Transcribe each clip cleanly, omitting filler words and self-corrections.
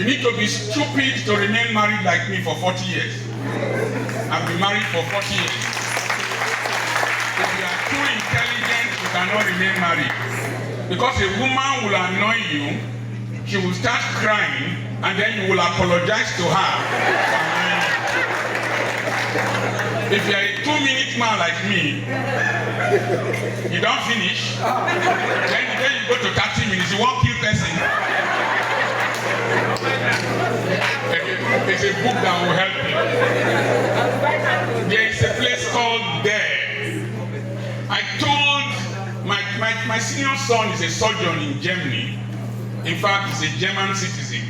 You need to be stupid to remain married like me for 40 years. I've been married for 40 years. If you are too intelligent, you cannot remain married. Because a woman will annoy you, she will start crying, and then you will apologize to her for annoying you. If you are a 2-minute man like me, you don't finish, then you go to 30 minutes, you won't kill person. It's a book that will help you. There is a place called There. I told my senior son is a surgeon in Germany. In fact, he's a German citizen.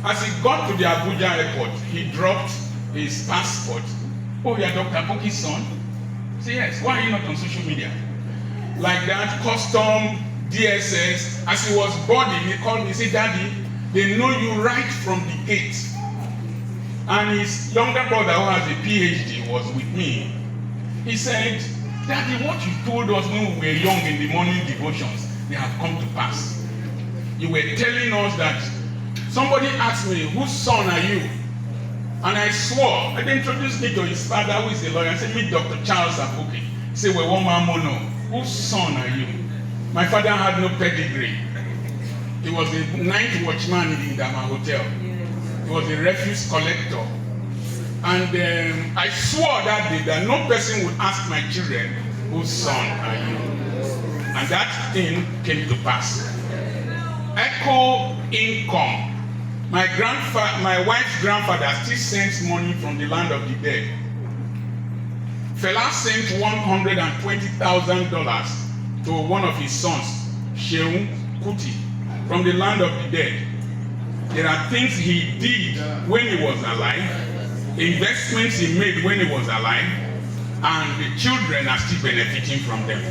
As he got to the Abuja airport, he dropped his passport. Oh, you're Dr. Apoki's son? I said, yes. Why are you not on social media? Like that, custom, DSS. As he was boarding, he called me, he said, Daddy, they know you right from the gate. And his younger brother, who has a PhD, was with me. He said, Daddy, what you told us when we were young in the morning devotions, they have come to pass. You were telling us that somebody asked me, whose son are you? And I swore, and they introduced me to his father, who is a lawyer. I said, meet Dr. Charles Apoki. He said, well, one man mono. Whose son are you? My father had no pedigree. He was a night watchman in the Dama Hotel. He was a refuse collector. And I swore that day that no person would ask my children, whose son are you? And that thing came to pass. Echo income. My wife's grandfather still sends money from the land of the dead. Fela sent $120,000 to one of his sons, Sheung Kuti, from the land of the dead. There are things he did when he was alive, investments he made when he was alive, and the children are still benefiting from them.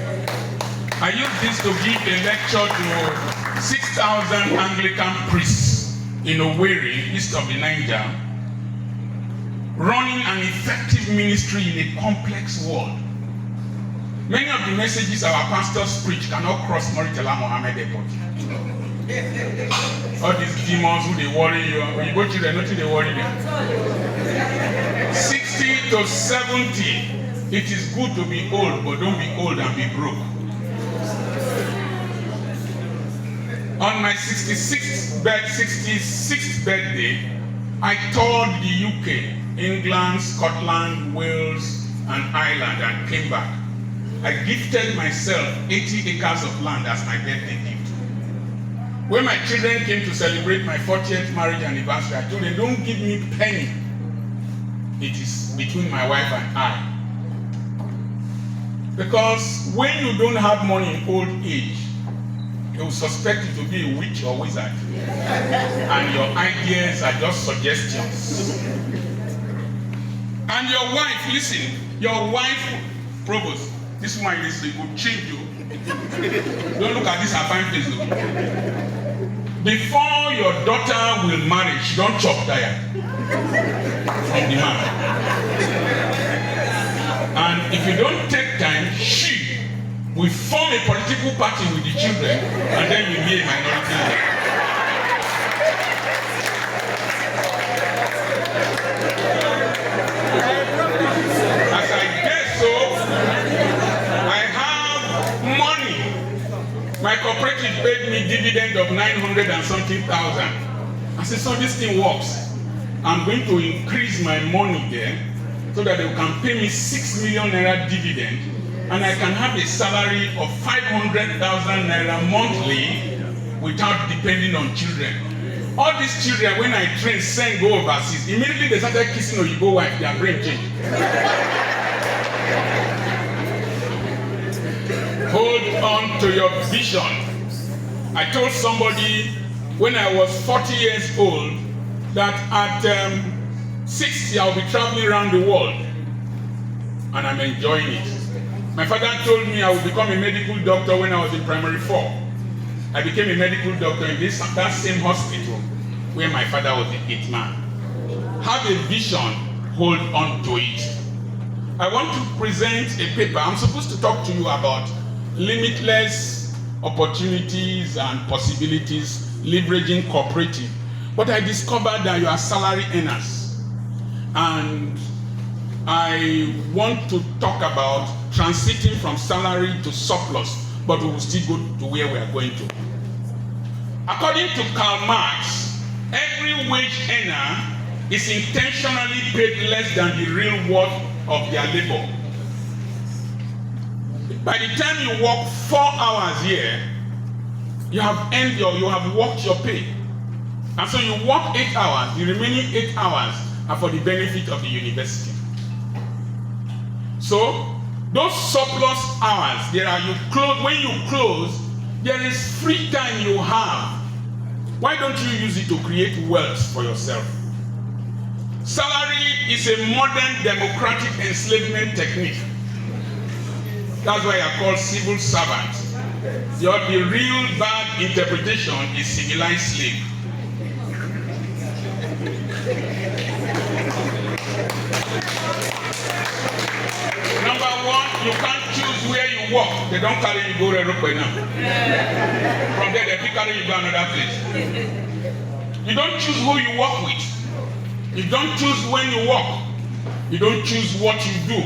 I use this to give a lecture to 6,000 Anglican priests in Owerri, east of the Niger, running an effective ministry in a complex world. Many of the messages our pastors preach cannot cross Murtala Mohammed Airport. All these demons who they worry you, when you go to them, nothing they worry them. 60 to 70, it is good to be old, but don't be old and be broke. On my 66th birthday, I toured the UK, England, Scotland, Wales, and Ireland, and came back. I gifted myself 80 acres of land as my birthday gift. When my children came to celebrate my 40th marriage anniversary, I told them, don't give me a penny. It is between my wife and I. Because when you don't have money in old age, they will suspect you to be a witch or wizard. And your ideas are just suggestions. And your wife, listen, your wife, Provost, this woman is will change you. Don't look at this her fine face though. Before your daughter will marry, she don't chop diet from the man. And if you don't take time, she will form a political party with the children, and then you'll be a minority. As I guess so, I have money. My cooperative paid me dividend of 900 and something thousand. I said, so this thing works. I'm going to increase my money there so that they can pay me 6 million naira dividend, and I can have a salary of 500,000 naira monthly without depending on children. All these children, when I train, send go overseas, immediately they started kissing Oyibo wife, their brain changed. Hold on to your vision. I told somebody when I was 40 years old that at 60 I'll be traveling around the world, and I'm enjoying it. My father told me I would become a medical doctor when I was in primary 4. I became a medical doctor in that same hospital where my father was the 8th man. Have a vision, hold on to it. I want to present a paper. I'm supposed to talk to you about limitless opportunities and possibilities leveraging cooperative. But I discovered that you are salary earners. And I want to talk about transiting from salary to surplus, but we will still go to where we are going to. According to Karl Marx, every wage earner is intentionally paid less than the real worth of their labor. By the time you work 4 hours here, you have worked your pay. And so you work 8 hours, the remaining 8 hours are for the benefit of the university. So those surplus hours, when you close, there is free time you have. Why don't you use it to create wealth for yourself? Salary is a modern democratic enslavement technique. That's why I call civil servant. The real bad interpretation is civilized slave. Number one, you can't choose where you work. They don't carry you go to now. From there, they carry you to another place. You don't choose who you work with. You don't choose when you work. You don't choose what you do.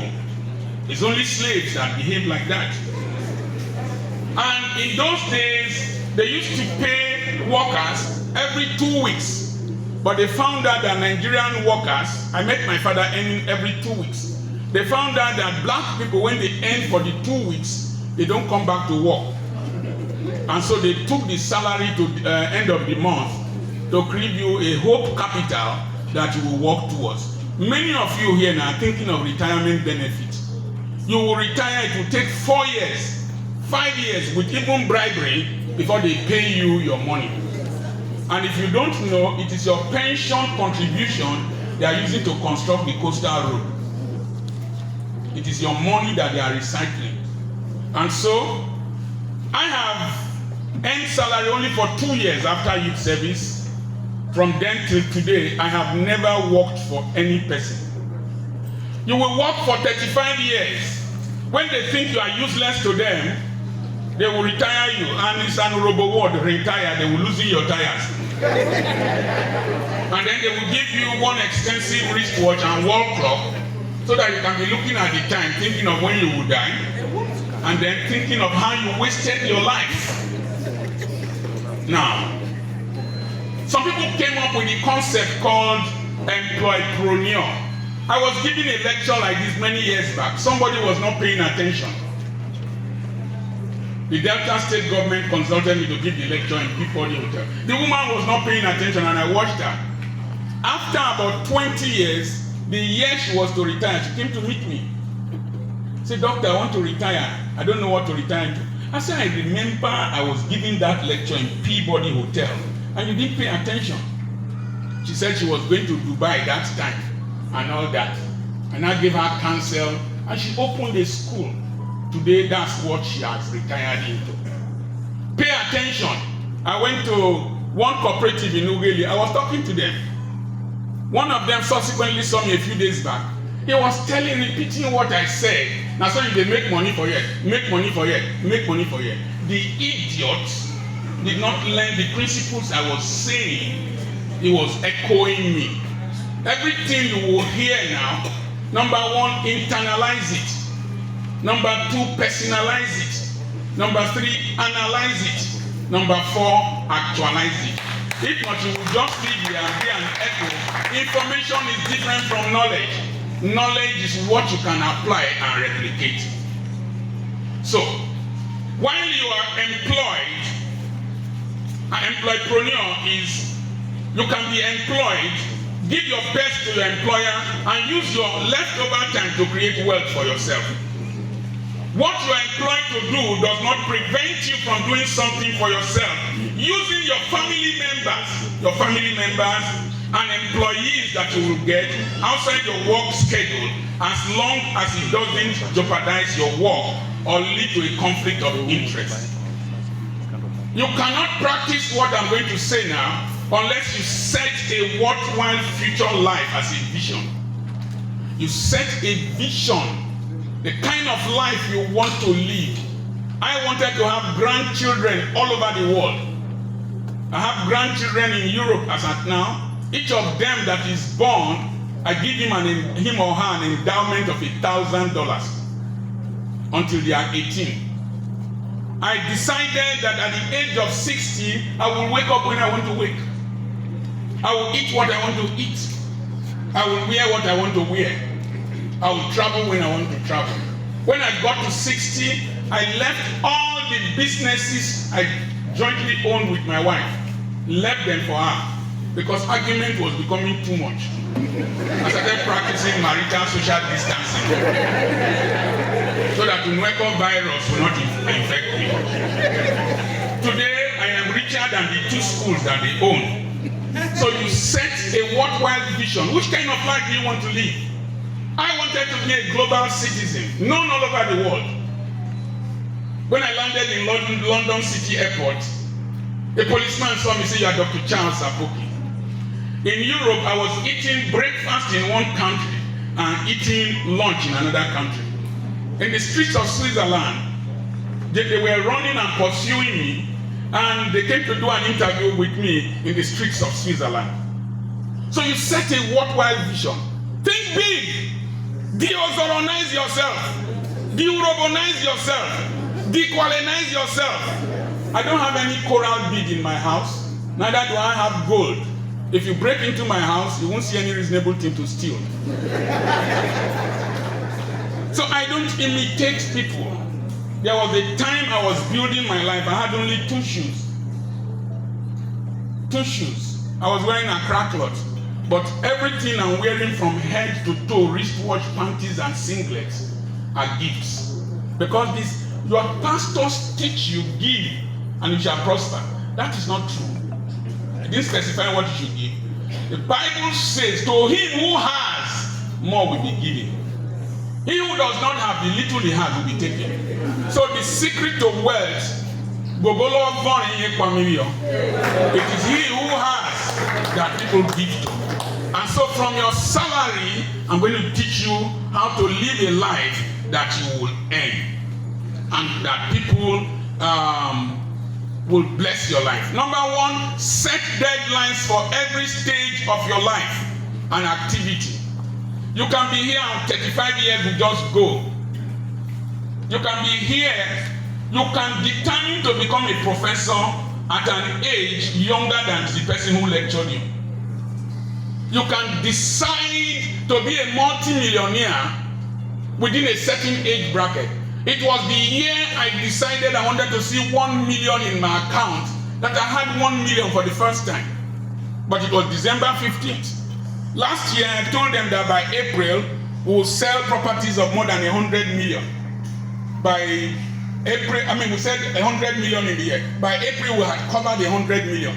It's only slaves that behave like that. And in those days, they used to pay workers every 2 weeks. But they found out that Nigerian workers, I met my father earning every 2 weeks. They found out that black people, when they earn for the 2 weeks, they don't come back to work. And so they took the salary to the end of the month to create you a hope capital that you will work towards. Many of you here now are thinking of retirement benefits. You will retire, it will take 4 years, 5 years with even bribery before they pay you your money. And if you don't know, it is your pension contribution they are using to construct the coastal road. It is your money that they are recycling. And so, I have earned salary only for 2 years after youth service. From then till today, I have never worked for any person. You will work for 35 years. When they think you are useless to them, they will retire you. And it's an robo word, retire, they will lose your tires. And then they will give you one extensive wristwatch and wall clock so that you can be looking at the time, thinking of when you will die, and then thinking of how you wasted your life. Now, some people came up with a concept called employpreneur. I was giving a lecture like this many years back. Somebody was not paying attention. The Delta State government consulted me to give the lecture in Peabody Hotel. The woman was not paying attention and I watched her. After about 20 years, the year she was to retire, she came to meet me. She said, "Doctor, I want to retire. I don't know what to retire to." I said, "I remember I was giving that lecture in Peabody Hotel and you didn't pay attention." She said she was going to Dubai that time and all that. And I gave her counsel and she opened a school. Today, that's what she has retired into. Pay attention. I went to one cooperative in Ughelli. I was talking to them. One of them subsequently saw me a few days back. He was repeating what I said. Now, so they make money for you, make money for you, make money for you. The idiot did not learn the principles I was saying. He was echoing me. Everything you will hear now, number one, internalize it. Number two, personalize it. Number three, analyze it. Number four, actualize it. If not, you will just live here and be an echo. Information is different from knowledge. Knowledge is what you can apply and replicate. So, while you are employed, an employpreneur is, you can be employed, give your best to your employer, and use your leftover time to create wealth for yourself. What you are employed to do does not prevent you from doing something for yourself. Using your family members and employees that you will get outside your work schedule, as long as it doesn't jeopardize your work or lead to a conflict of interest. You cannot practice what I'm going to say now unless you set a worthwhile future life as a vision. You set a vision. The kind of life you want to live. I wanted to have grandchildren all over the world. I have grandchildren in Europe as at now. Each of them that is born, I give him or her an endowment of $1,000 until they are 18. I decided that at the age of 60, I will wake up when I want to wake. I will eat what I want to eat. I will wear what I want to wear. I will travel when I want to travel. When I got to 60, I left all the businesses I jointly owned with my wife, left them for her, because argument was becoming too much. I started practicing marital social distancing so that the Nweko virus will not infect me. Today, I am richer than the 2 schools that they own. So you set a worthwhile vision. Which kind of life do you want to live? I wanted to be a global citizen, known all over the world. When I landed in London City Airport, a policeman saw me and said, "You are Dr. Charles Apoki." In Europe, I was eating breakfast in one country and eating lunch in another country. In the streets of Switzerland, they were running and pursuing me, and they came to do an interview with me in the streets of Switzerland. So you set a worthwhile vision. Think big. Deozoronize yourself. Deurobonize yourself. Decolonize yourself. I don't have any coral bead in my house. Neither do I have gold. If you break into my house, you won't see any reasonable thing to steal. So I don't imitate people. There was a time I was building my life. I had only 2 shoes. 2 shoes. I was wearing a cracklet. But everything I'm wearing from head to toe, wristwatch, panties, and singlets, are gifts. Because your pastors teach you, give, and you shall prosper. That is not true. I didn't specify what you should give. The Bible says, to him who has, more will be given. He who does not have, the little he has will be taken. So the secret of wealth, it is he who has that people give to. And so from your salary, I'm going to teach you how to live a life that you will earn. And that people will bless your life. Number 1, set deadlines for every stage of your life and activity. You can be here at 35 years and just go. You can be here, you can determine to become a professor at an age younger than the person who lectured you. You can decide to be a multi-millionaire within a certain age bracket. It was the year I decided I wanted to see 1 million in my account that I had 1 million for the first time. But it was December 15th. Last year, I told them that by April, we will sell properties of more than 100 million. By April, we said 100 million in the year. By April, we had covered 100 million.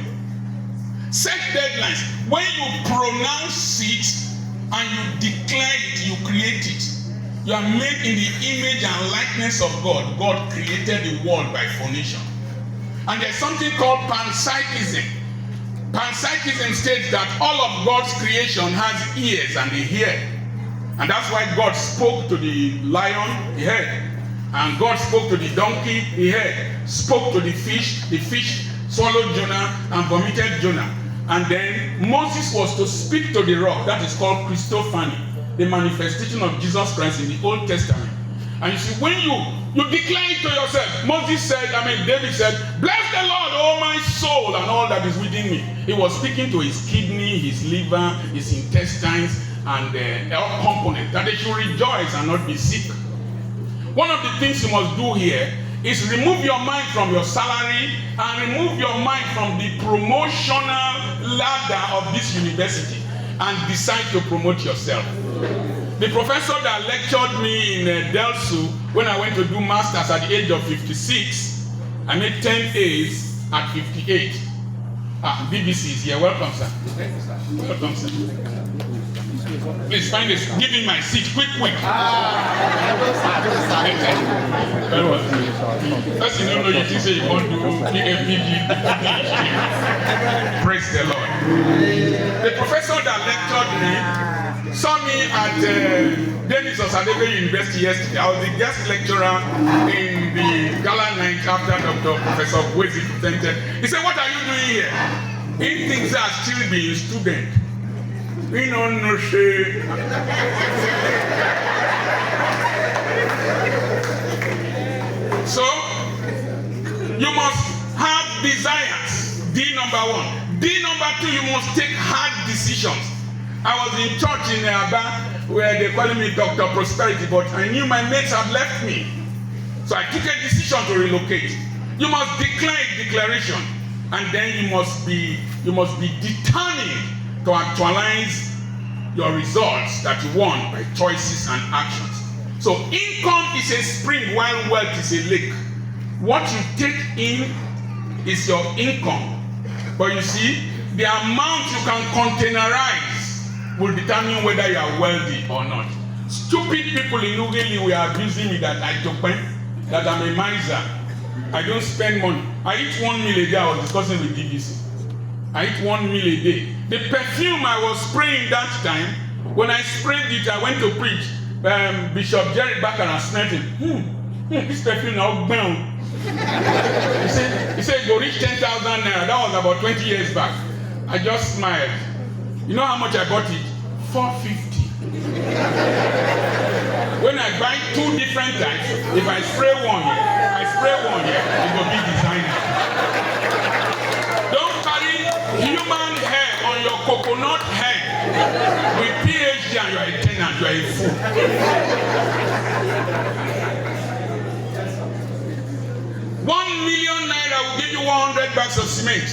Set deadlines. When you pronounce it and you declare it, you create it. You are made in the image and likeness of God. God created the world by formation. And there's something called panpsychism. Panpsychism states that all of God's creation has ears and they hear. And that's why God spoke to the lion, he heard. And God spoke to the donkey, he heard. Spoke to the fish swallowed Jonah and vomited Jonah. And then Moses was to speak to the rock. That is called Christophany, the manifestation of Jesus Christ in the Old Testament. And you see, when you declare it to yourself, David said, "Bless the Lord, O my soul, and all that is within me." He was speaking to his kidney, his liver, his intestines, and all components, that they should rejoice and not be sick. One of the things you must do here is remove your mind from your salary and remove your mind from the promotional ladder of this university and decide to promote yourself. The professor that lectured me in Delsu when I went to do masters at the age of 56, I made 10 A's at 58. BBC is here. Welcome, sir. Thank you, sir. Welcome, sir. Please find this. Give me my seat. Quick. Very well. First, you don't know, you think say you want to do PhD. Praise the Lord. The professor that lectured me saw me at Dennis Osadebe University yesterday. I was the guest lecturer in the gala night after Dr. Professor Kwesi presented. He said, "What are you doing here?" He thinks I still be a student. We don't know shit. So, you must have desires. D number 1. D number 2, you must take hard decisions. I was in church in Aba where they calling me Dr. Prosperity, but I knew my mates had left me. So I took a decision to relocate. You must declare a declaration, and then you must be determined to actualize your results that you want by choices and actions. So income is a spring while wealth is a lake. What you take in is your income. But you see, the amount you can containerize will determine whether you are wealthy or not. Stupid people in Ugeli were abusing me that I took that I'm a miser. I don't spend money. I eat 1 meal a day. I was discussing with DBC. I eat 1 meal a day. The perfume I was spraying that time, when I sprayed it, I went to preach. Bishop Jerry Bakara smelled it. This perfume now bound. He said go reach 10,000 naira. That was about 20 years back. I just smiled. You know how much I got it? 450. When I buy 2 different types, if I spray one here, it will be designer. Don't carry human hair on your coconut head with PhD and you are a tenant, you are a fool. ₦1 million will give you 100 bags of cement.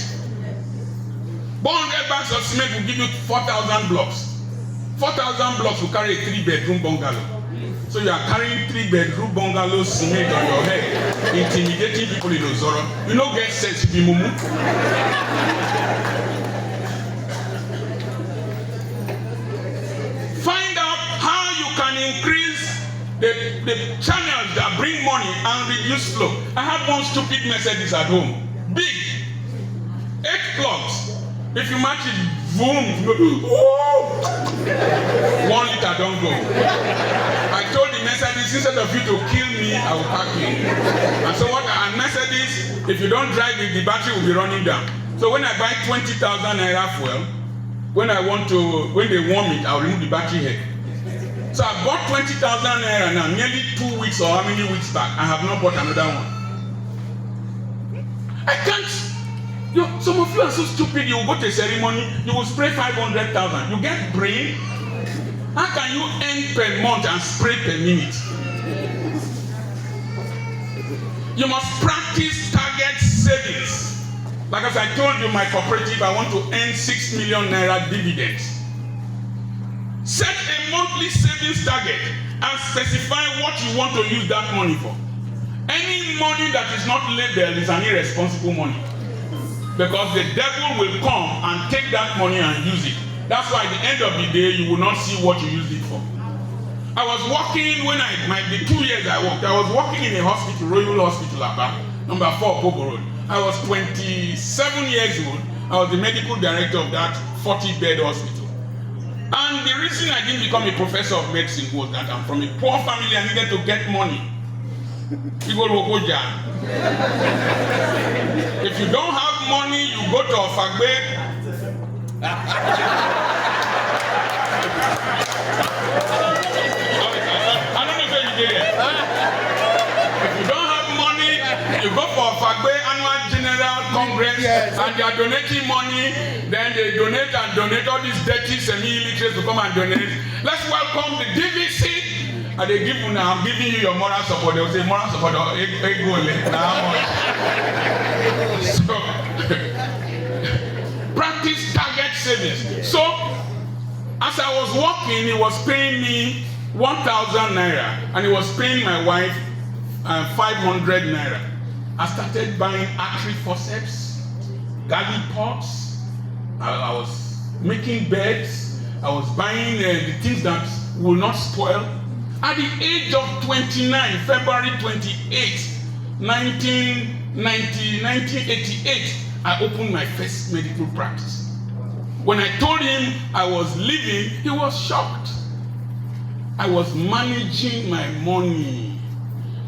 100 bags of cement will give you 4,000 blocks. 4,000 blocks will carry a 3-bedroom bungalow. So you are carrying 3-bedroom bungalow cement on your head, intimidating people in Ozoro. You know, get sense to be mumu. Find out how you can increase the channels that bring money and reduce flow. I have one stupid Mercedes at home. Big. 8 plugs. If you match it, boom, you go, 1 liter don't go. I told the Mercedes, instead of you to kill me, I will pack you. And so what? And Mercedes, if you don't drive it, the battery will be running down. So when I buy 20,000 naira fuel, when they warm it, I'll remove the battery head. So I bought 20,000 naira now, nearly 2 weeks or how many weeks back. I have not bought another one. I can't. Some of you are so stupid. You will go to a ceremony, you will spray 500,000. You get brain. How can you earn per month and spray per minute? You must practice target savings. Like as I told you, my cooperative, I want to earn 6 million naira dividends. Set a monthly savings target and specify what you want to use that money for. Any money that is not labeled is an irresponsible money. Because the devil will come and take that money and use it. That's why at the end of the day, you will not see what you used it for. I was working when the 2 years I worked, I was working in a hospital, Royal Hospital, Aba, number 4, Bobo Road. I was 27 years old. I was the medical director of that 40-bed hospital. And the reason I didn't become a professor of medicine was that I'm from a poor family. I needed to get money. If you don't have money, you go to Ofagbe. I don't know if you get it. If you don't have money, you go for Ofagbe annual general congress, and they are donating money. Then they donate and donate. All these dirty semi-illiterates to come and donate. Let's welcome the DVC. And they give you now, I'm giving you your moral support. They will say moral support or So practice target savings. So as I was working, he was paying me 1,000 naira, and he was paying my wife 500 naira. I started buying artery forceps, garlic pots. I was making beds. I was buying the things that will not spoil. At the age of 29, February 28, 1988, I opened my first medical practice. When I told him I was leaving, he was shocked. I was managing my money.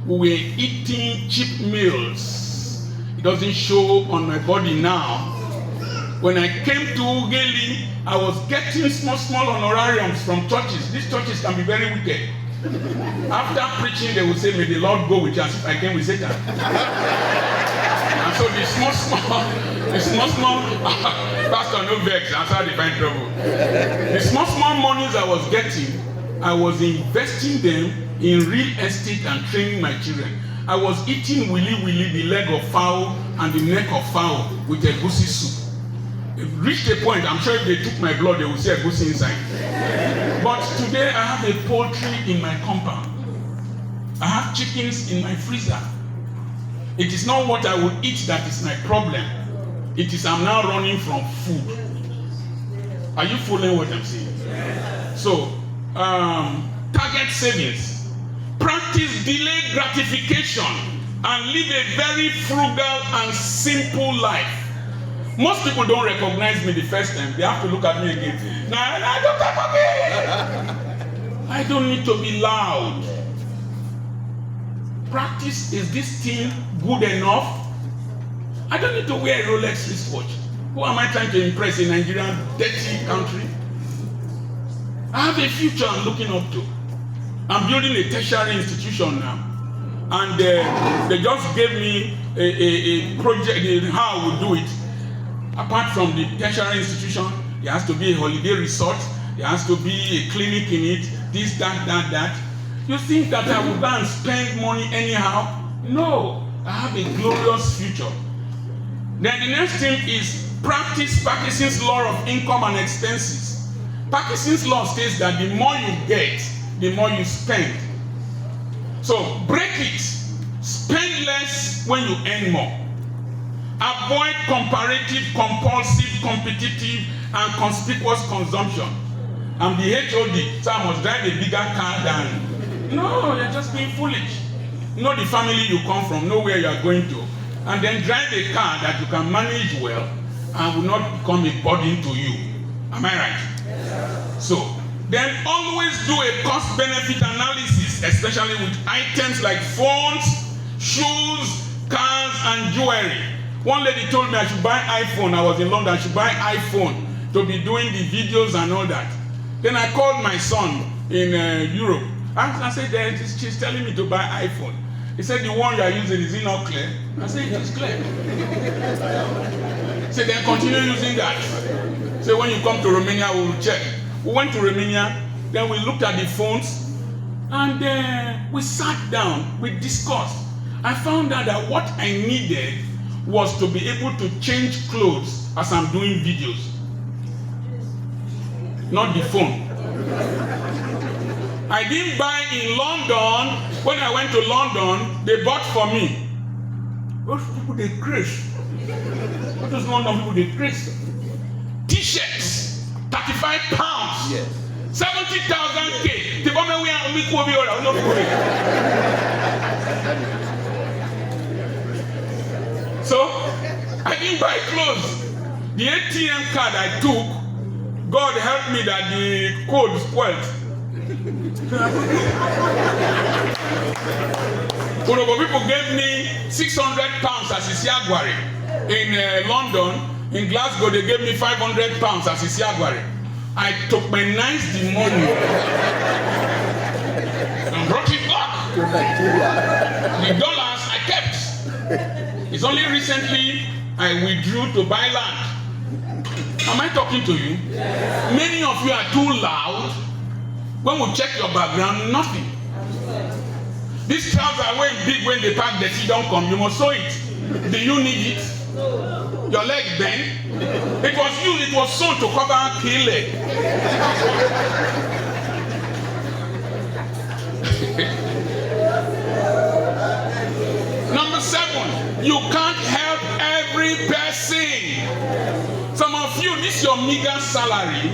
We were eating cheap meals. It doesn't show on my body now. When I came to Ugeli, I was getting small honorariums from churches. These churches can be very wicked. After preaching, they will say, "May the Lord go with you," as if I came with Satan. And so the small, pastor, no vex, that's how they find trouble. The small monies I was getting, I was investing them in real estate and training my children. I was eating willy, the leg of fowl and the neck of fowl with a goosey soup. It reached a point, I'm sure if they took my blood, they would see a goosey inside. But today I have a poultry in my compound. I have chickens in my freezer. It is not what I will eat that is my problem. It is I'm now running from food. Are you following what I'm saying? So, target savings. Practice delayed gratification and live a very frugal and simple life. Most people don't recognize me the first time. They have to look at me again. I don't need to be loud. Practice, is this thing good enough? I don't need to wear a Rolex wristwatch. Who am I trying to impress in Nigerian dirty country? I have a future I'm looking up to. I'm building a tertiary institution now. And they just gave me a project, how I will do it. Apart from the tertiary institution, there has to be a holiday resort, there has to be a clinic in it, this, that. You think that I will go and spend money anyhow? No, I have a glorious future. Then the next thing is practice Parkinson's law of income and expenses. Parkinson's law states that the more you get, the more you spend. So break it. Spend less when you earn more. Avoid comparative, compulsive, competitive, and conspicuous consumption. I'm the HOD, so I must drive a bigger car than. No, you're just being foolish. Know the family you come from, know where you are going to, and then drive a car that you can manage well and will not become a burden to you. Am I right? Yes. So, then always do a cost-benefit analysis, especially with items like phones, shoes, cars, and jewelry. One lady told me I should buy iPhone. I was in London. I should buy iPhone to be doing the videos and all that. Then I called my son in Europe. I said, she's telling me to buy iPhone. He said, the one you are using, is it not clear? I said, it is clear. He said, then continue using that. So when you come to Romania, we will check. We went to Romania, then we looked at the phones, and we sat down, we discussed. I found out that what I needed was to be able to change clothes as I'm doing videos. Not the phone. I didn't buy in London. When I went to London, they bought for me. Those people, they crazy. What does London people, they crazy? T-shirts, 35 pounds. Yes. 70,000 K. So, I didn't buy clothes. The ATM card I took, God helped me that the code spoiled. People gave me 600 pounds as Isiagwari. In London, in Glasgow, they gave me 500 pounds as Isiagwari. I took my nice the money and brought it back. The dollars I kept. It's only recently I withdrew to buy land. Am I talking to you? Yes. Many of you are too loud. When we check your background, nothing. These trousers are way big when they pack the seat, don't come. You must sew it. Do you need it? Your leg bent? It was used, it was sewn to cover key leg. Number 7, you can't help every person. Some of you, this is your meager salary.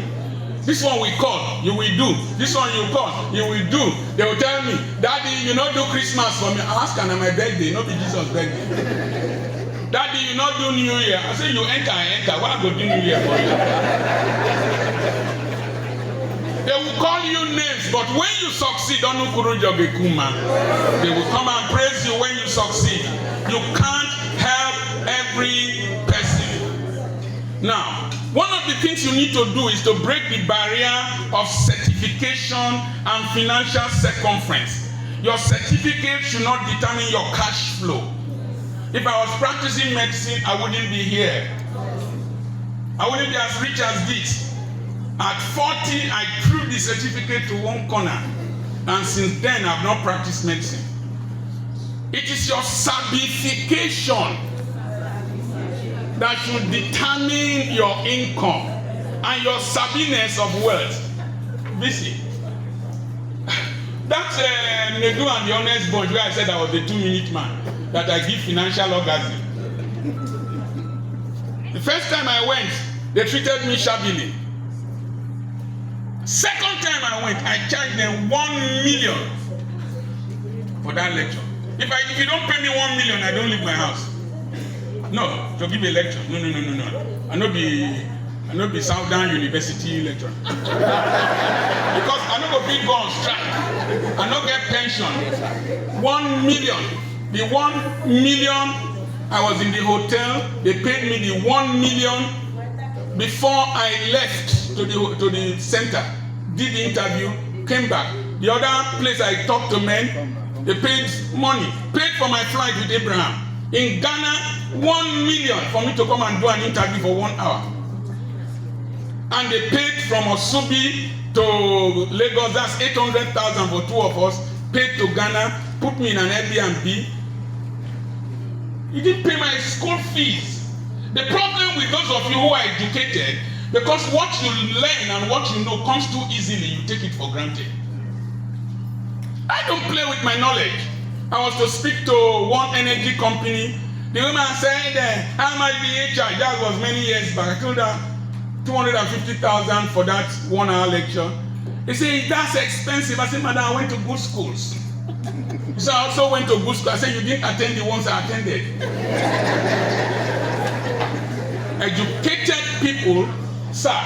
This one we call, you will do. This one you call, you will do. They will tell me, Daddy, you don't do Christmas for me. I ask, and on my birthday, not be Jesus' birthday. Daddy, you not do New Year. I say, you enter, I enter. Why go do New Year for you? They will call you names, but when you succeed, they will come and praise you when you succeed. You can't help every person. Now, one of the things you need to do is to break the barrier of certification and financial circumference. Your certificate should not determine your cash flow. If I was practicing medicine, I wouldn't be here. I wouldn't be as rich as this. At 40, I threw the certificate to one corner, and since then, I've not practiced medicine. It is your certification that should determine your income and your sabiness of wealth. Visit. That's Nedu and the Honest Bunch where I said I was the 2-minute man, that I give financial orgasm. The first time I went, they treated me shabbily. Second time I went, I charged them 1 million for that lecture. If you don't pay me 1 million, I don't leave my house. No, to give a lecture. No. I not be Southern University lecturer. Because I not go on strike. I not get pension. 1 million. The 1 million, I was in the hotel. They paid me the 1 million before I left to the center. Did the interview, came back. The other place I talked to men, they paid money. Paid for my flight with Abraham. In Ghana, 1 million for me to come and do an interview for 1 hour. And they paid from Osubi to Lagos, that's 800,000 for 2 of us. Paid to Ghana, put me in an Airbnb. He didn't pay my school fees. The problem with those of you who are educated, because what you learn and what you know comes too easily, you take it for granted. I don't play with my knowledge. I was to speak to one energy company. The woman said, how much do you charge? That was many years back. I told her 250,000 for that 1 hour lecture. He said, that's expensive. I said, madam, I went to good schools. So I also went to good school. I said, you didn't attend the ones I attended. Educated people, sir,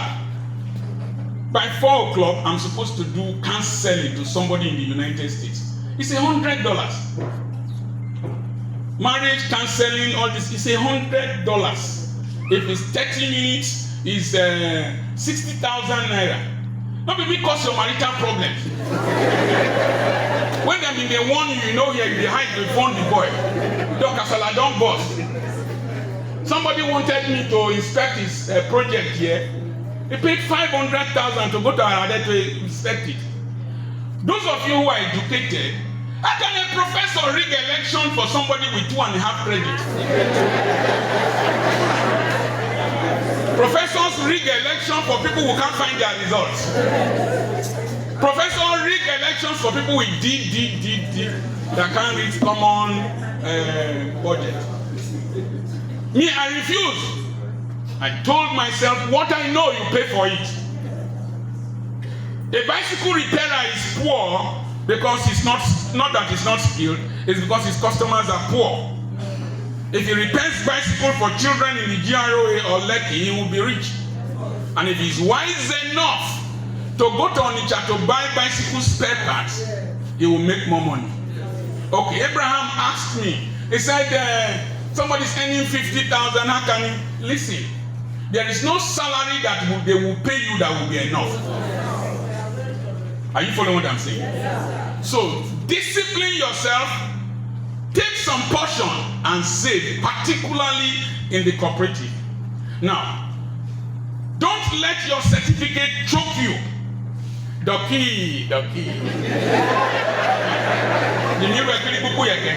by 4 o'clock, I'm supposed to do counseling to somebody in the United States. It's $100. Marriage counseling, all this, it's $100. If it's 30 minutes, it's 60,000 naira. Not because your marital problems. When them in the one you know here, you hide the phone the boy. Dr. Saladon boss. Somebody wanted me to inspect his project here. He paid 500,000 to go to Arade to inspect it. Those of you who are educated, how can a professor rig election for somebody with 2.5 credits? Professors rig election for people who can't find their results. Professors rig elections for people with D that can't read common budget. Me, I refuse. I told myself, what I know, you pay for it. A bicycle repairer is poor because he's not that he's not skilled, it's because his customers are poor. If he repairs bicycle for children in the GROA or Lekki, he will be rich. And if he's wise enough to go to Onitsha to buy bicycle spare parts, he will make more money. Okay, Abraham asked me, he said, somebody's earning 50,000, how can he? Listen, there is no salary that they will pay you that will be enough. Are you following what I'm saying? So, discipline yourself, take some portion and save, particularly in the cooperative. Now, don't let your certificate choke you. The key. The new regular book again.